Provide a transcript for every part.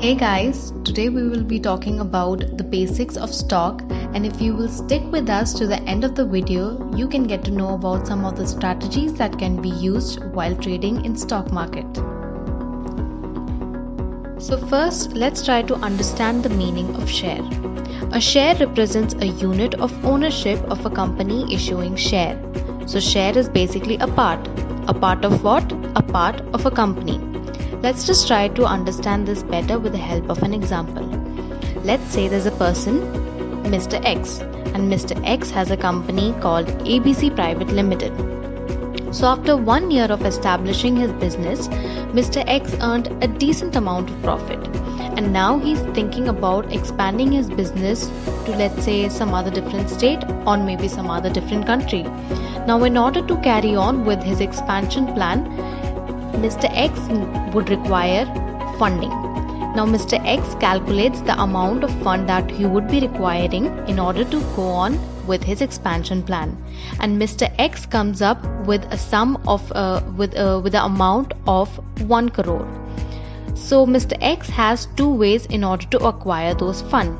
Hey guys, today we will be talking about the basics of stock, and if you will stick with us to the end of the video, you can get to know about some of the strategies that can be used while trading in stock market. So first, let's try to understand the meaning of share. A share represents a unit of ownership of a company issuing share. So share is basically a part. A part of what? A part of a company. Let's just try to understand this better with the help of an example. Let's say there's a person, Mr. X, and Mr. X has a company called ABC Private Limited. So after 1 year of establishing his business, Mr. X earned a decent amount of profit. And now he's thinking about expanding his business to, let's say, some other different state or maybe some other different country. Now in order to carry on with his expansion plan, Mr. X would require funding. Now Mr. X calculates the amount of fund that he would be requiring in order to go on with his expansion plan, and Mr. X comes up with a sum of with the amount of 1 crore. So Mr. X has two ways in order to acquire those funds.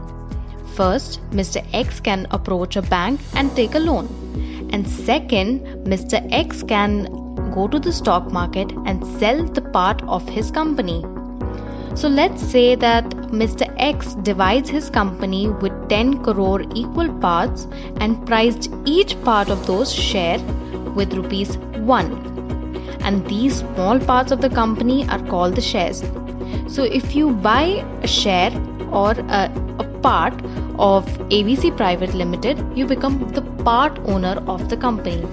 First, Mr. X can approach a bank and take a loan, and second, Mr. X can go to the stock market and sell the part of his company. So let's say that Mr. X divides his company with 10 crore equal parts and priced each part of those share with rupees 1. And these small parts of the company are called the shares. So if you buy a share or a part of ABC Private Limited, you become the part owner of the company.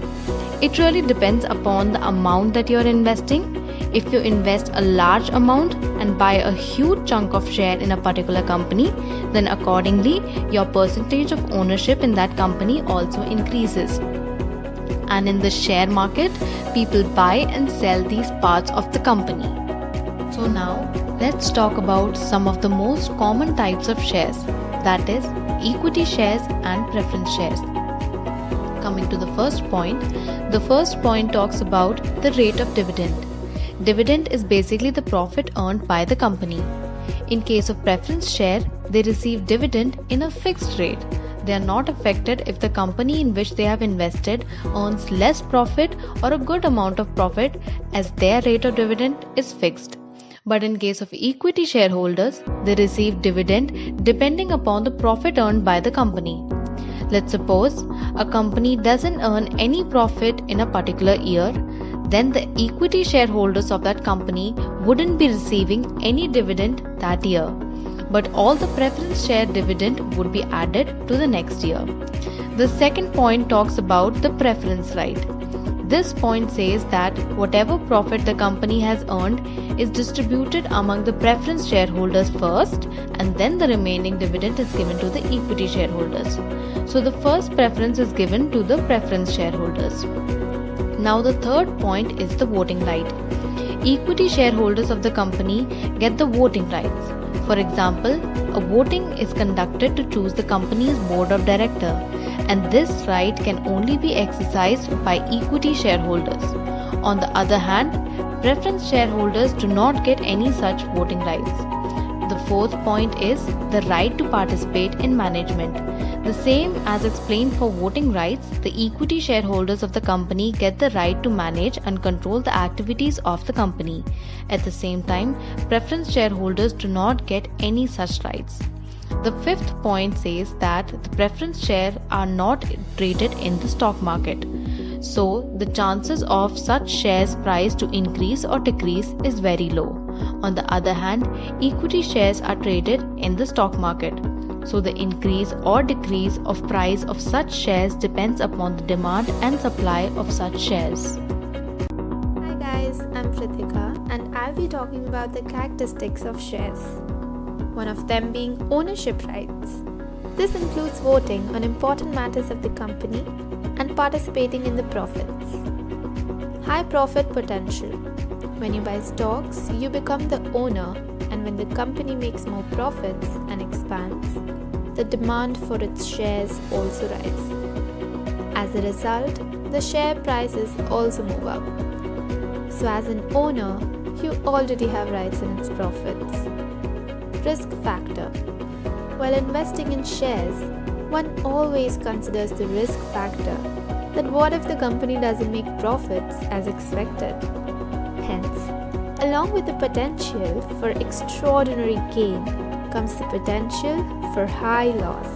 It really depends upon the amount that you're investing. If you invest a large amount and buy a huge chunk of share in a particular company, then accordingly your percentage of ownership in that company also increases. And in the share market, people buy and sell these parts of the company. So now let's talk about some of the most common types of shares, that is equity shares and preference shares. Coming to the first point talks about the rate of dividend. Dividend is basically the profit earned by the company. In case of preference share, they receive dividend in a fixed rate. They are not affected if the company in which they have invested earns less profit or a good amount of profit, as their rate of dividend is fixed. But in case of equity shareholders, they receive dividend depending upon the profit earned by the company. Let's suppose a company doesn't earn any profit in a particular year, then the equity shareholders of that company wouldn't be receiving any dividend that year, but all the preference share dividend would be added to the next year. The second point talks about the preference right. This point says that whatever profit the company has earned is distributed among the preference shareholders first, and then the remaining dividend is given to the equity shareholders. So the first preference is given to the preference shareholders. Now the third point is the voting right. Equity shareholders of the company get the voting rights. For example, a voting is conducted to choose the company's board of directors, and this right can only be exercised by equity shareholders. On the other hand, preference shareholders do not get any such voting rights. The fourth point is the right to participate in management. The same as explained for voting rights, the equity shareholders of the company get the right to manage and control the activities of the company. At the same time, preference shareholders do not get any such rights. The fifth point says that the preference shares are not traded in the stock market. So, the chances of such shares price to increase or decrease is very low. On the other hand, equity shares are traded in the stock market. So, the increase or decrease of price of such shares depends upon the demand and supply of such shares. Hi guys, I'm Prithika and I'll be talking about the characteristics of shares. One of them being ownership rights. This includes voting on important matters of the company and participating in the profits. High profit potential. When you buy stocks, you become the owner, and when the company makes more profits and expands, the demand for its shares also rises. As a result, the share prices also move up. So as an owner, you already have rights in its profits. risk factor. While investing in shares, one always considers the risk factor that what if the company doesn't make profits as expected? Hence, along with the potential for extraordinary gain comes the potential for high loss.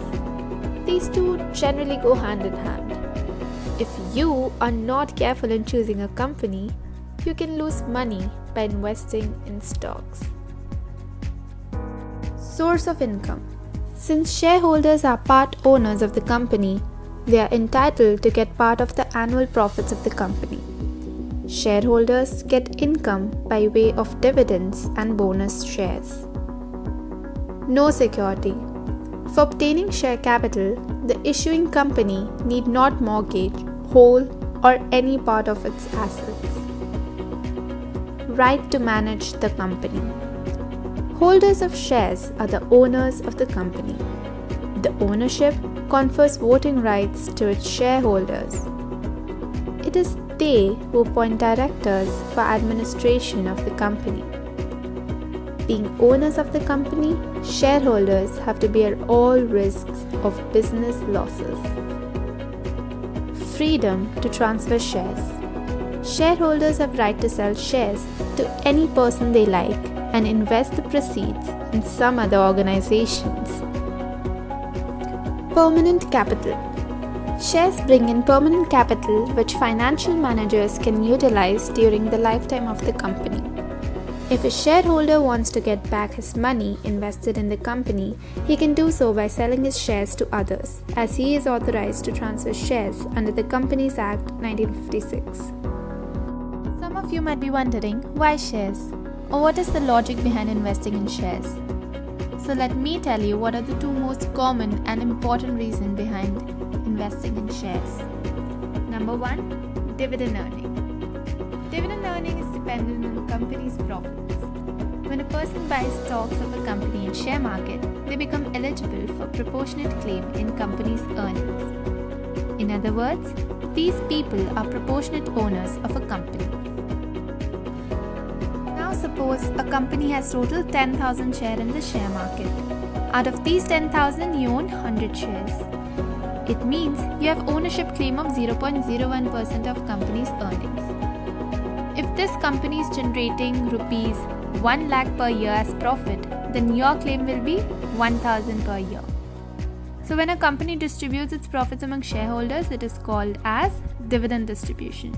These two generally go hand in hand. If you are not careful in choosing a company, you can lose money by investing in stocks. Source of income. Since shareholders are part owners of the company, they are entitled to get part of the annual profits of the company. Shareholders get income by way of dividends and bonus shares. No security. For obtaining share capital, the issuing company need not mortgage whole or any part of its assets. Right to manage the company. Holders of shares are the owners of the company. The ownership confers voting rights to its shareholders. It is they who appoint directors for administration of the company. Being owners of the company, shareholders have to bear all risks of business losses. Freedom to transfer shares. Shareholders have right to sell shares to any person they like and invest the proceeds in some other organizations. Permanent capital. Shares bring in permanent capital which financial managers can utilize during the lifetime of the company. If a shareholder wants to get back his money invested in the company, he can do so by selling his shares to others, as he is authorized to transfer shares under the Companies Act 1956. Some of you might be wondering, why shares? Or what is the logic behind investing in shares? So let me tell you what are the two most common and important reasons behind investing in shares. Number 1, dividend earning. Dividend earning is dependent on the company's profits. When a person buys stocks of a company in share market, they become eligible for proportionate claim in company's earnings. In other words, these people are proportionate owners of a company. Now suppose a company has total 10,000 shares in the share market. Out of these 10,000, you own 100 shares. It means you have ownership claim of 0.01% of company's earnings. If this company is generating rupees 1 lakh per year as profit, then your claim will be 1,000 per year. So when a company distributes its profits among shareholders, it is called as dividend distribution.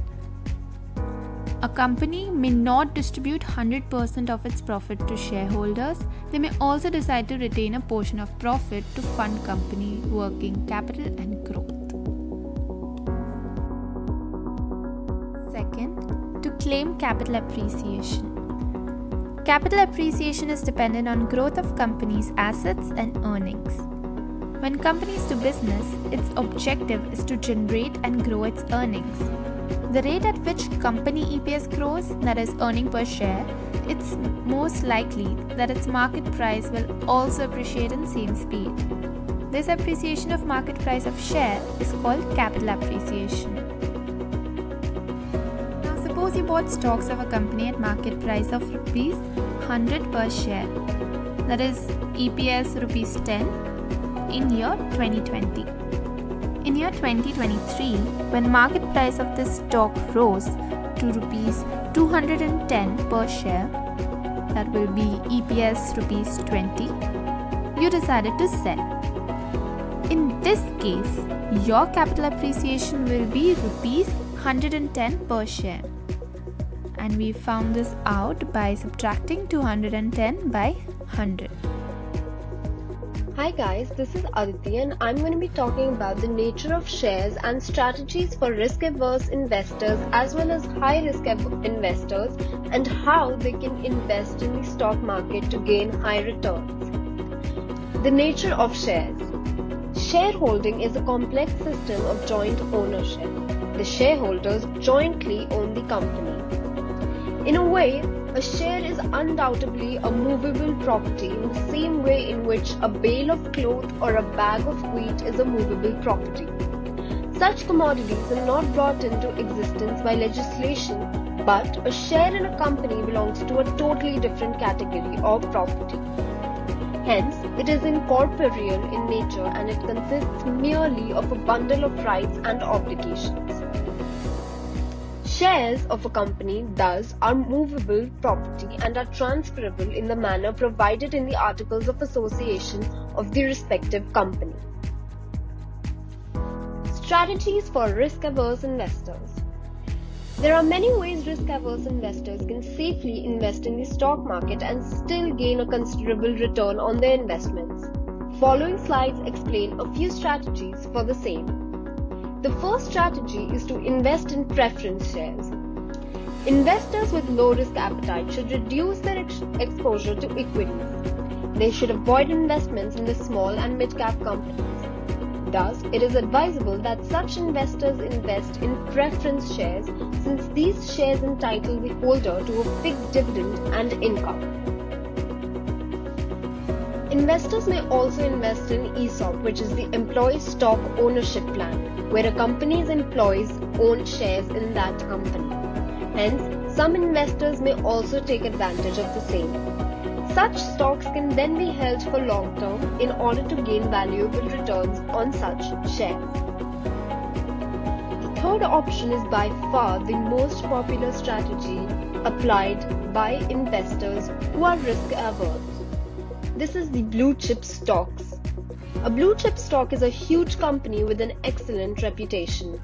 A company may not distribute 100% of its profit to shareholders. They may also decide to retain a portion of profit to fund company working capital and growth. Second, to claim capital appreciation. Capital appreciation is dependent on growth of company's assets and earnings. When companies do business, its objective is to generate and grow its earnings. The rate at which company EPS grows, that is earning per share, it's most likely that its market price will also appreciate in same speed. This appreciation of market price of share is called capital appreciation. Now suppose you bought stocks of a company at market price of rupees 100 per share, that is EPS rupees 10 in year 2020. In year 2023, when market price of this stock rose to rupees 210 per share, that will be EPS rupees 20, you decided to sell. In this case, your capital appreciation will be rupees 110 per share. And we found this out by subtracting 210 by 100. Hi guys, this is Aditi and I'm going to be talking about the nature of shares and strategies for risk-averse investors as well as high-risk investors and how they can invest in the stock market to gain high returns. The nature of shares. Shareholding is a complex system of joint ownership. The shareholders jointly own the company. In a way, a share is undoubtedly a movable property in the same way in which a bale of cloth or a bag of wheat is a movable property. Such commodities are not brought into existence by legislation, but a share in a company belongs to a totally different category of property. Hence, it is incorporeal in nature and it consists merely of a bundle of rights and obligations. Shares of a company, thus, are movable property and are transferable in the manner provided in the Articles of Association of the respective company. Strategies for risk-averse investors. There are many ways risk-averse investors can safely invest in the stock market and still gain a considerable return on their investments. Following slides explain a few strategies for the same. The first strategy is to invest in preference shares. Investors with low risk appetite should reduce their exposure to equities. They should avoid investments in the small and mid-cap companies. Thus, it is advisable that such investors invest in preference shares since these shares entitle the holder to a fixed dividend and income. Investors may also invest in ESOP, which is the Employee Stock Ownership Plan, where a company's employees own shares in that company. Hence, some investors may also take advantage of the same. Such stocks can then be held for long term in order to gain valuable returns on such shares. The third option is by far the most popular strategy applied by investors who are risk averse. This is the blue chip stocks. A blue chip stock is a huge company with an excellent reputation.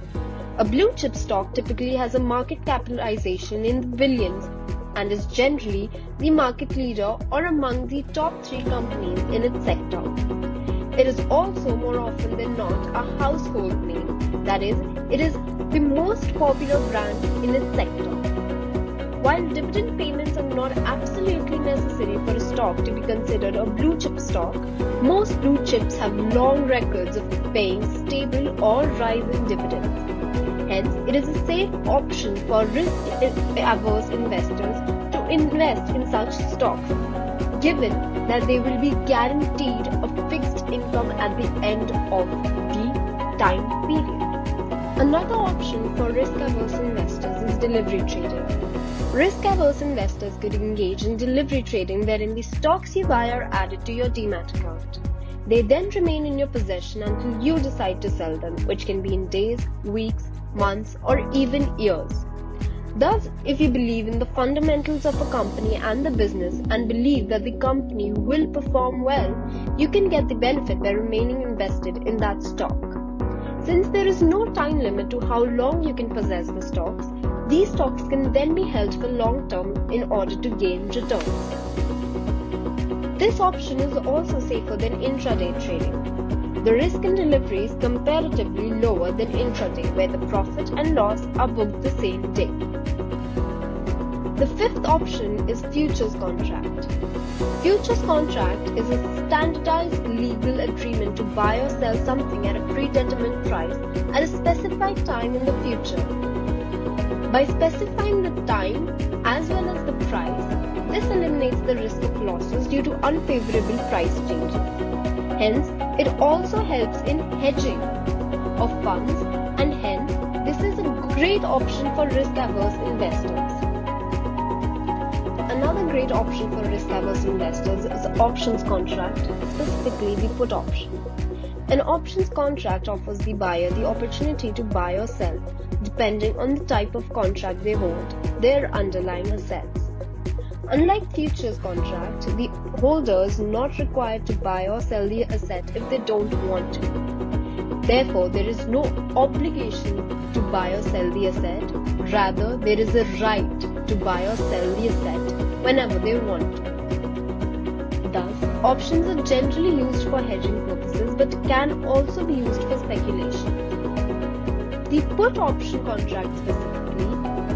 A blue chip stock typically has a market capitalization in the billions and is generally the market leader or among the top 3 companies in its sector. It is also more often than not a household name, that is, it is the most popular brand in its sector. While dividend payments are not absolutely necessary for a stock to be considered a blue chip stock, most blue chips have long records of paying stable or rising dividends. Hence, it is a safe option for risk-averse investors to invest in such stocks, given that they will be guaranteed a fixed income at the end of the time period. Another option for risk-averse investors is delivery trading. Risk-averse investors could engage in delivery trading wherein the stocks you buy are added to your Demat account. They then remain in your possession until you decide to sell them, which can be in days, weeks, months, or even years. Thus, if you believe in the fundamentals of a company and the business and believe that the company will perform well, you can get the benefit by remaining invested in that stock. Since there is no time limit to how long you can possess the stocks, these stocks can then be held for long term in order to gain returns. This option is also safer than intraday trading. The risk in delivery is comparatively lower than intraday, where the profit and loss are booked the same day. The fifth option is futures contract. Futures contract is a standardized legal agreement to buy or sell something at a predetermined price at a specified time in the future. By specifying the time as well as the price, this eliminates the risk of losses due to unfavorable price changes. Hence, it also helps in hedging of funds, and hence, this is a great option for risk-averse investors. Another great option for risk-averse investors is options contract, specifically the put option. An options contract offers the buyer the opportunity to buy or sell, depending on the type of contract they hold, their underlying assets. Unlike futures contract, the holder is not required to buy or sell the asset if they don't want to. Therefore, there is no obligation to buy or sell the asset. Rather, there is a right to buy or sell the asset whenever they want to. Thus, options are generally used for hedging purposes but can also be used for speculation. The put option contract specifically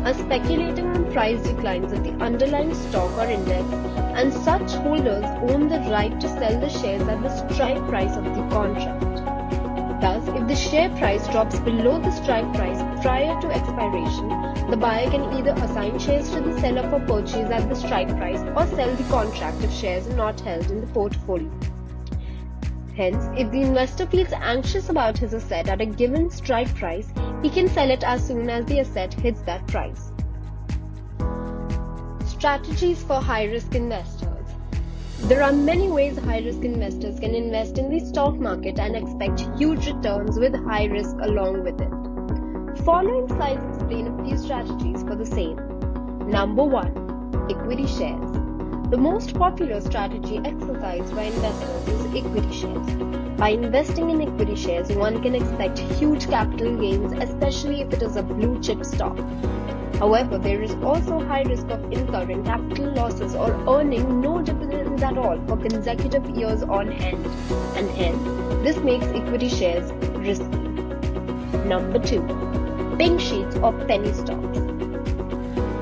are speculating on price declines of the underlying stock or index, and such holders own the right to sell the shares at the strike price of the contract. Thus, if the share price drops below the strike price prior to expiration, the buyer can either assign shares to the seller for purchase at the strike price or sell the contract if shares are not held in the portfolio. Hence, if the investor feels anxious about his asset at a given strike price, he can sell it as soon as the asset hits that price. Strategies for high-risk investors. There are many ways high-risk investors can invest in the stock market and expect huge returns with high risk along with it. Following slides explain a few strategies for the same. Number 1. Equity shares. The most popular strategy exercised by investors is equity shares. By investing in equity shares, one can expect huge capital gains, especially if it is a blue chip stock. However, there is also high risk of incurring capital losses or earning no dividends at all for consecutive years on end, and hence, this makes equity shares risky. Number 2. Pink sheets or penny stocks.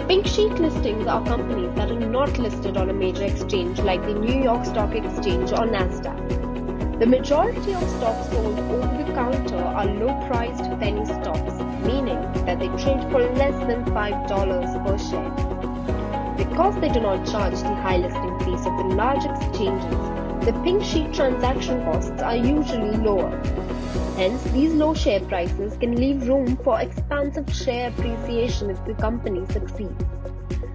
Pink sheet listings are companies that are not listed on a major exchange like the New York Stock Exchange or Nasdaq. The majority of stocks sold over the counter are low-priced penny stocks, meaning that they trade for less than $5 per share. Because they do not charge the high listing fees of the large exchanges, the pink sheet transaction costs are usually lower. Hence, these low share prices can leave room for expansive share appreciation if the company succeeds.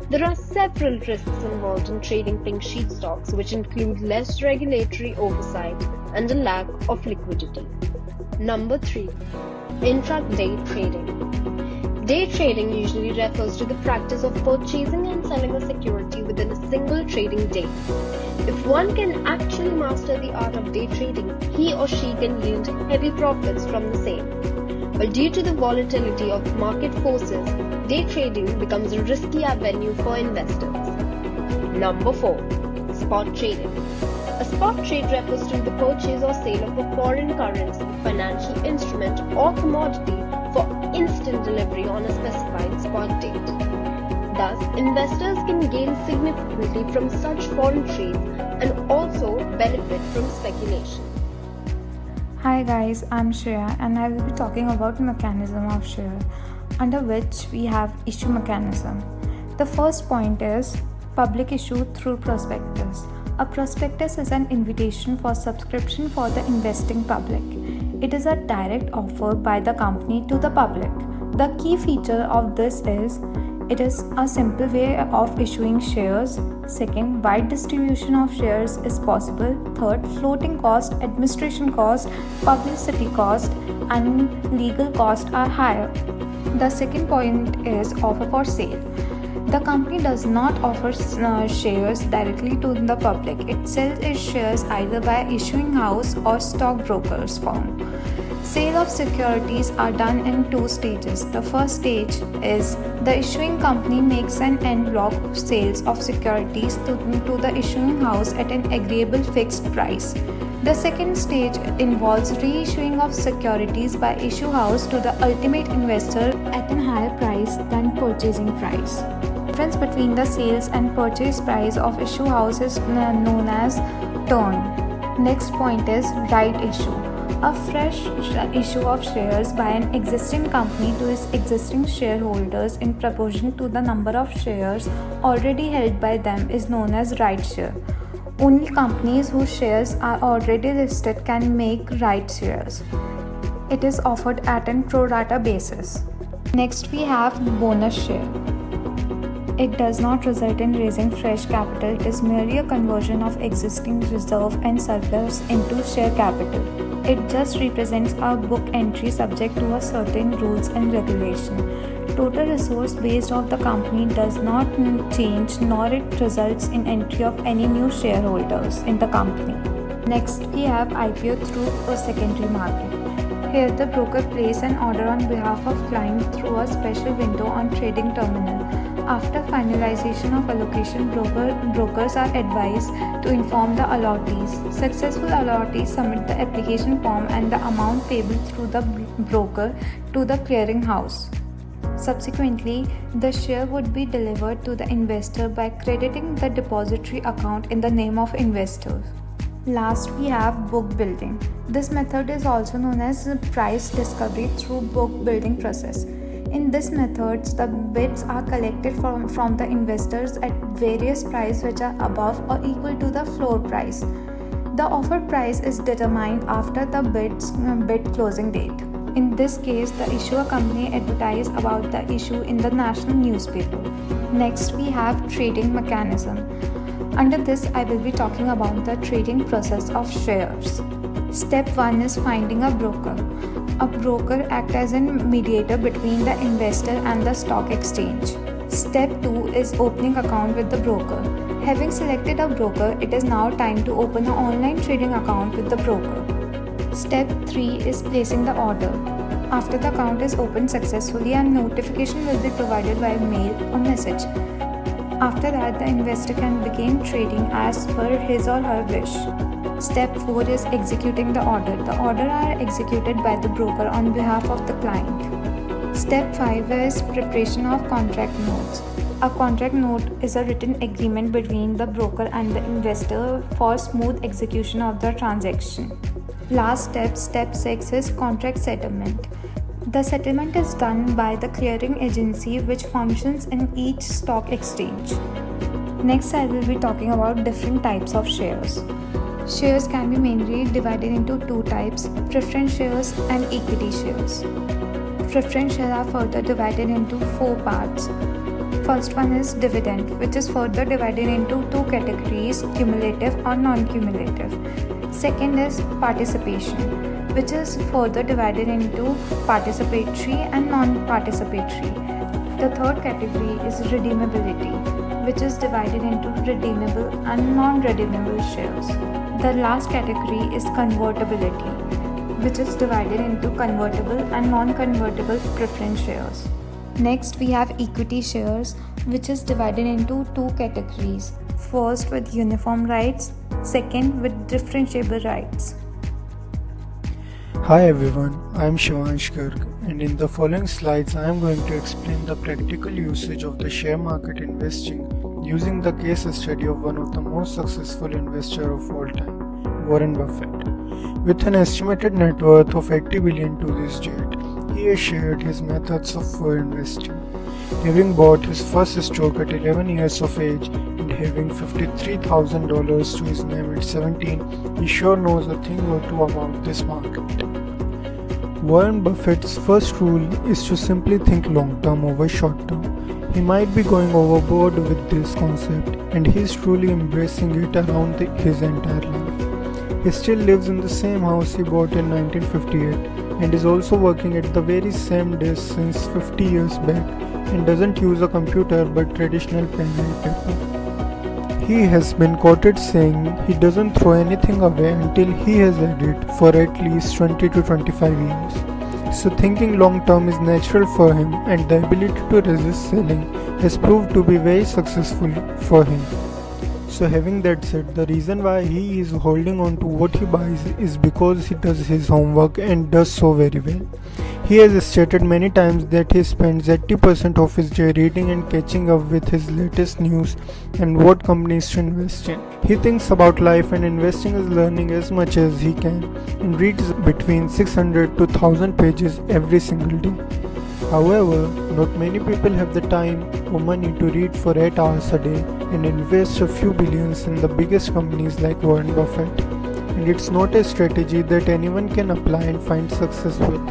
There are several risks involved in trading pink sheet stocks, which include less regulatory oversight and a lack of liquidity. Number 3. Intraday trading. Day trading usually refers to the practice of purchasing and selling a security within a single trading day. If one can actually master the art of day trading, he or she can yield heavy profits from the same. But due to the volatility of market forces, day trading becomes a risky avenue for investors. Number 4. Spot trading. A spot trade refers to the purchase or sale of a foreign currency, financial instrument, or commodity for instant delivery on a specified spot date. Thus, investors can gain significantly from such foreign trades and also benefit from speculation. Hi guys, I'm Shreya and I will be talking about mechanism of share, under which we have issue mechanism. The first point is public issue through prospectus. A prospectus is an invitation for subscription for the investing public. It is a direct offer by the company to the public. The key feature of this is it is a simple way of issuing shares. Second, wide distribution of shares is possible. Third, floating cost, administration cost, publicity cost, and legal cost are higher. The second point is offer for sale. The company does not offer shares directly to the public. It sells its shares either by issuing house or stockbrokers firm. Sale of securities are done in 2 stages. The first stage is the issuing company makes an en bloc sales of securities to the issuing house at an agreeable fixed price. The second stage involves reissuing of securities by issue house to the ultimate investor at a higher price than purchasing price. The difference between the sales and purchase price of issue house is known as turn. Next point is right issue. A fresh issue of shares by an existing company to its existing shareholders in proportion to the number of shares already held by them is known as right share. Only companies whose shares are already listed can make right shares. It is offered at an pro rata basis. Next we have bonus share. It does not result in raising fresh capital. It is merely a conversion of existing reserve and surplus into share capital. It just represents a book entry subject to a certain rules and regulation. Total resource base of the company does not change, nor it results in entry of any new shareholders in the company. Next, we have IPO through a secondary market. Here, the broker places an order on behalf of client through a special window on trading terminal. After finalization of allocation, brokers are advised to inform the allottees. Successful allottees submit the application form and the amount payable through the broker to the clearing house. Subsequently, the share would be delivered to the investor by crediting the depository account in the name of investor. Last, we have book building. This method is also known as price discovery through book building process. In this method, the bids are collected from the investors at various prices which are above or equal to the floor price. The offer price is determined after the bid closing date. In this case, the issuer company advertises about the issue in the national newspaper. Next, we have trading mechanism. Under this, I will be talking about the trading process of shares. Step 1 is finding a broker. A broker acts as a mediator between the investor and the stock exchange. Step 2 is opening account with the broker. Having selected a broker, it is now time to open an online trading account with the broker. Step 3 is placing the order. After the account is opened successfully, a notification will be provided by mail or message. After that, the investor can begin trading as per his or her wish. Step 4 is executing the order. The orders are executed by the broker on behalf of the client. Step 5 is preparation of contract notes. A contract note is a written agreement between the broker and the investor for smooth execution of the transaction. Last step, step 6 is contract settlement. The settlement is done by the clearing agency which functions in each stock exchange. Next, I will be talking about different types of shares. Shares can be mainly divided into two types, preference shares and equity shares. Preference shares are further divided into four parts. First one is dividend, which is further divided into two categories, cumulative or non-cumulative. Second is participation, which is further divided into participatory and non-participatory. The third category is redeemability, which is divided into redeemable and non-redeemable shares. The last category is convertibility, which is divided into convertible and non-convertible preference shares. Next, we have equity shares, which is divided into two categories. First, with uniform rights, second, with differentiable rights. Hi everyone, I am Shivansh Garg, and in the following slides I am going to explain the practical usage of the share market investing using the case study of one of the most successful investors of all time, Warren Buffett. With an estimated net worth of $80 billion to this date, he has shared his methods for investing. Having bought his first stock at 11 years of age and having $53,000 to his name at 17, he sure knows a thing or two about this market. Warren Buffett's first rule is to simply think long term over short term. He might be going overboard with this concept and he is truly embracing it around his entire life. He still lives in the same house he bought in 1958 and is also working at the very same desk since 50 years back and doesn't use a computer but traditional pen and paper. He has been quoted saying he doesn't throw anything away until he has had it for at least 20 to 25 years. So thinking long term is natural for him and the ability to resist selling has proved to be very successful for him. So having that said, the reason why he is holding on to what he buys is because he does his homework and does so very well. He has stated many times that he spends 80% of his day reading and catching up with his latest news and what companies to invest in. He thinks about life and investing is learning as much as he can and reads between 600 to 1000 pages every single day. However, not many people have the time or money to read for 8 hours a day and invest a few billions in the biggest companies like Warren Buffett. And it's not a strategy that anyone can apply and find success with.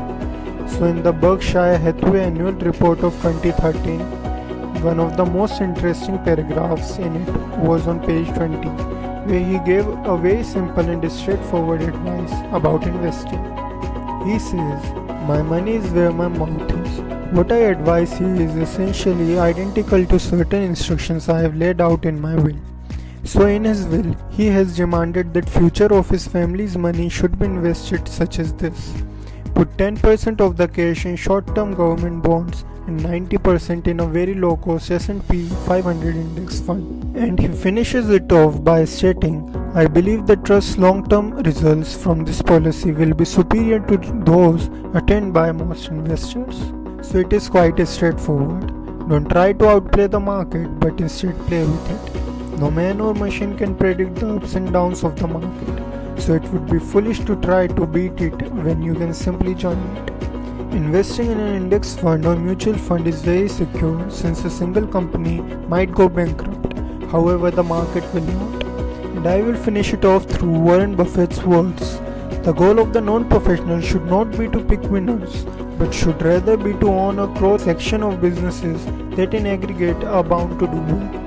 So in the Berkshire Hathaway annual report of 2013, one of the most interesting paragraphs in it was on page 20, where he gave a very simple and straightforward advice about investing. He says, "My money is where my mouth is." What I advise here is essentially identical to certain instructions I have laid out in my will. So in his will, he has demanded that future of his family's money should be invested such as this. Put 10% of the cash in short-term government bonds and 90% in a very low-cost S&P 500 index fund. And he finishes it off by stating, "I believe the trust's long-term results from this policy will be superior to those attained by most investors." So it is quite straightforward. Don't try to outplay the market, but instead play with it. No man or machine can predict the ups and downs of the market, so it would be foolish to try to beat it when you can simply join it. Investing in an index fund or mutual fund is very secure since a single company might go bankrupt. However, the market will not. And I will finish it off through Warren Buffett's words. The goal of the non-professional should not be to pick winners, but should rather be to own a cross section of businesses that in aggregate are bound to do well.